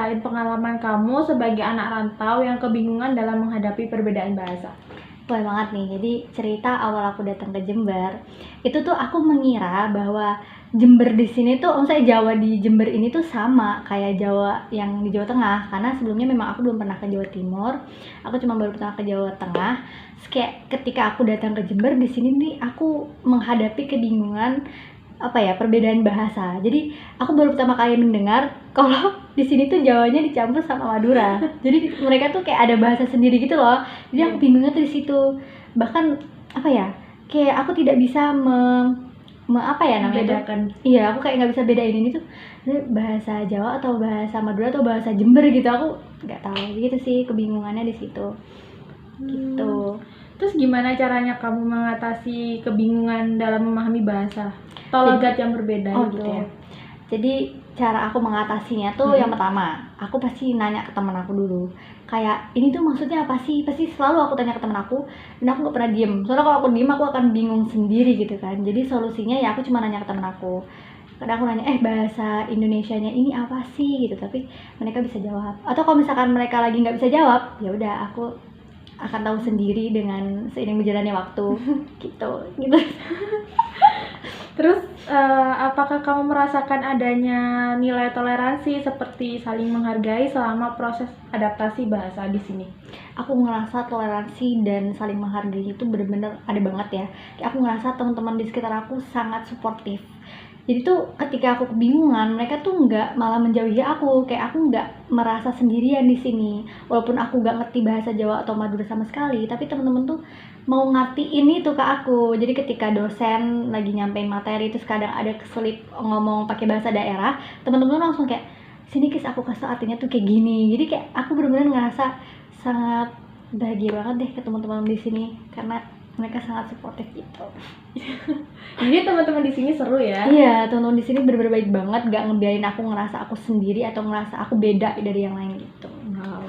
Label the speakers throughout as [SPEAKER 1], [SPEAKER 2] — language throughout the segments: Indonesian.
[SPEAKER 1] ceritain pengalaman kamu sebagai anak rantau yang kebingungan dalam menghadapi perbedaan bahasa.
[SPEAKER 2] Boleh banget nih. Jadi cerita awal aku datang ke Jember, itu tuh aku mengira bahwa Jember di sini tuh, maksudnya Jawa di Jember ini tuh sama kayak Jawa yang di Jawa Tengah. Karena sebelumnya memang aku belum pernah ke Jawa Timur, aku cuma baru pernah ke Jawa Tengah. Terus kayak ketika aku datang ke Jember di sini nih, aku menghadapi kebingungan perbedaan bahasa. Jadi aku baru pertama kali mendengar kalau di sini tuh Jawanya dicampur sama Madura. Jadi mereka tuh kayak ada bahasa sendiri gitu loh. Jadi aku bingungnya tuh di situ. Bahkan kayak aku tidak bisa
[SPEAKER 1] Membedakan.
[SPEAKER 2] Iya, aku kayak nggak bisa bedain ini tuh bahasa Jawa atau bahasa Madura atau bahasa Jember gitu. Aku nggak tahu gitu sih, kebingungannya di situ. Gitu.
[SPEAKER 1] Terus gimana caranya kamu mengatasi kebingungan dalam memahami bahasa atau logat yang berbeda gitu ya?
[SPEAKER 2] Jadi cara aku mengatasinya tuh yang pertama, aku pasti nanya ke teman aku dulu. Kayak ini tuh maksudnya apa sih? Pasti selalu aku tanya ke teman aku dan aku nggak pernah diem. Soalnya kalau aku diem aku akan bingung sendiri gitu kan. Jadi solusinya ya aku cuma nanya ke teman aku. Kadang aku nanya, bahasa Indonesianya ini apa sih gitu, tapi mereka bisa jawab. Atau kalau misalkan mereka lagi nggak bisa jawab, ya udah aku akan tahu sendiri dengan seiring berjalannya waktu. gitu.
[SPEAKER 1] Terus apakah kamu merasakan adanya nilai toleransi seperti saling menghargai selama proses adaptasi bahasa di sini?
[SPEAKER 2] Aku ngerasa toleransi dan saling menghargai itu benar-benar ada banget ya. Kayak aku ngerasa teman-teman di sekitar aku sangat suportif. Jadi tuh ketika aku kebingungan, mereka tuh nggak malah menjauhi aku. Kayak aku nggak merasa sendirian di sini. Walaupun aku nggak ngerti bahasa Jawa atau Madura sama sekali, tapi teman-teman tuh mau ngertiin itu ke aku. Jadi ketika dosen lagi nyampein materi terus kadang ada kesulit ngomong pakai bahasa daerah, teman-teman langsung kayak, sini Kis aku kasih artinya tuh kayak gini. Jadi kayak aku benar-benar ngerasa sangat bahagia banget deh ke teman-teman di sini karena mereka sangat suportif gitu.
[SPEAKER 1] Jadi teman-teman di sini seru ya?
[SPEAKER 2] Iya, teman-teman di sini benar-benar baik banget, gak ngebiarin aku ngerasa aku sendiri atau ngerasa aku beda dari yang lain gitu.
[SPEAKER 1] Wow.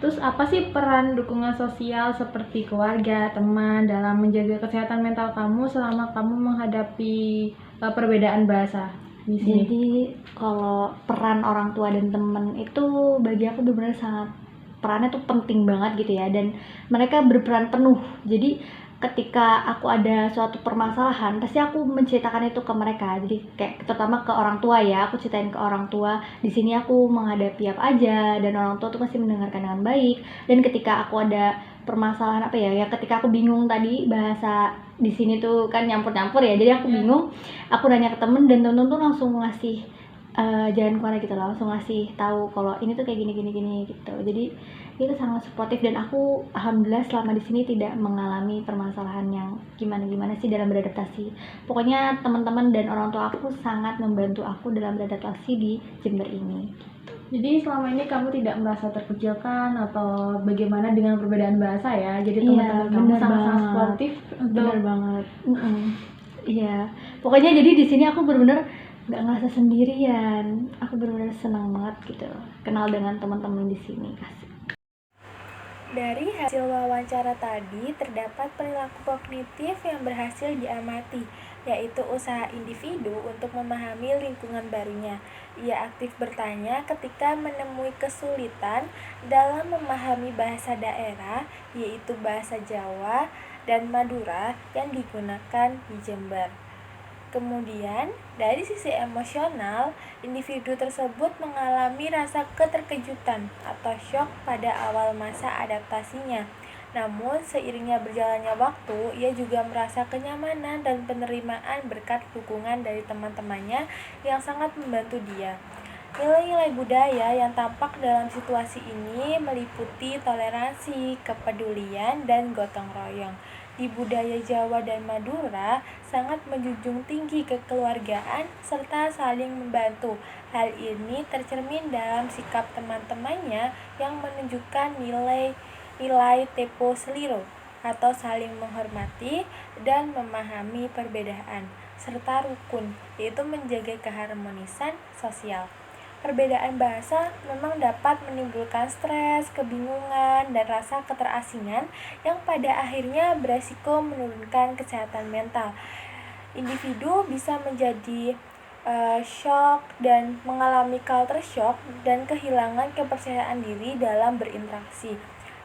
[SPEAKER 1] Terus apa sih peran dukungan sosial seperti keluarga, teman dalam menjaga kesehatan mental kamu selama kamu menghadapi perbedaan bahasa di sini?
[SPEAKER 2] Jadi kalau peran orang tua dan teman itu bagi aku benar-benar sangat, perannya tuh penting banget gitu ya, dan mereka berperan penuh. Jadi ketika aku ada suatu permasalahan pasti aku menceritakan itu ke mereka. Jadi kayak terutama ke orang tua ya, aku ceritain ke orang tua di sini aku menghadapi apa aja, dan orang tua tuh pasti mendengarkan dengan baik. Dan ketika aku ada permasalahan ketika aku bingung tadi bahasa di sini tuh kan nyampur-nyampur ya, jadi aku bingung, aku nanya ke temen dan temen tuh langsung ngasih jalan keluar gitu, langsung ngasih tahu kalau ini tuh kayak gini gitu. Jadi itu sangat suportif dan aku alhamdulillah selama di sini tidak mengalami permasalahan yang gimana sih dalam beradaptasi. Pokoknya teman-teman dan orang tua aku sangat membantu aku dalam beradaptasi di Jember ini.
[SPEAKER 1] Jadi selama ini kamu tidak merasa terkecilkan atau bagaimana dengan perbedaan bahasa ya? Jadi teman-teman kamu sangat-sangat suportif untuk.
[SPEAKER 2] Bener banget. Iya. Pokoknya jadi di sini aku benar-benar nggak ngerasa sendirian. Aku benar-benar senang banget gitu kenal dengan teman-teman di sini. Asik.
[SPEAKER 3] Dari hasil wawancara tadi, terdapat perilaku kognitif yang berhasil diamati, yaitu usaha individu untuk memahami lingkungan barunya. Ia aktif bertanya ketika menemui kesulitan dalam memahami bahasa daerah, yaitu bahasa Jawa dan Madura yang digunakan di Jember. Kemudian, dari sisi emosional, individu tersebut mengalami rasa keterkejutan atau syok pada awal masa adaptasinya. Namun, seiringnya berjalannya waktu, ia juga merasa kenyamanan dan penerimaan berkat dukungan dari teman-temannya yang sangat membantu dia. Nilai-nilai budaya yang tampak dalam situasi ini meliputi toleransi, kepedulian, dan gotong royong. Di budaya Jawa dan Madura sangat menjunjung tinggi kekeluargaan serta saling membantu. Hal ini tercermin dalam sikap teman-temannya yang menunjukkan nilai tepo seliro atau saling menghormati dan memahami perbedaan, serta rukun, yaitu menjaga keharmonisan sosial. Perbedaan bahasa memang dapat menimbulkan stres, kebingungan, dan rasa keterasingan yang pada akhirnya beresiko menurunkan kesehatan mental. Individu bisa menjadi shock dan mengalami culture shock dan kehilangan kepercayaan diri dalam berinteraksi.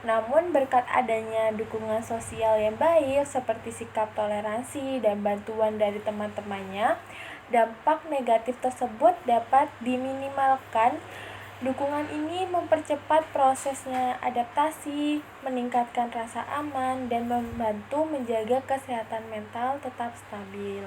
[SPEAKER 3] Namun berkat adanya dukungan sosial yang baik seperti sikap toleransi dan bantuan dari teman-temannya, dampak negatif tersebut dapat diminimalkan. Dukungan ini mempercepat prosesnya adaptasi, meningkatkan rasa aman, dan membantu menjaga kesehatan mental tetap stabil.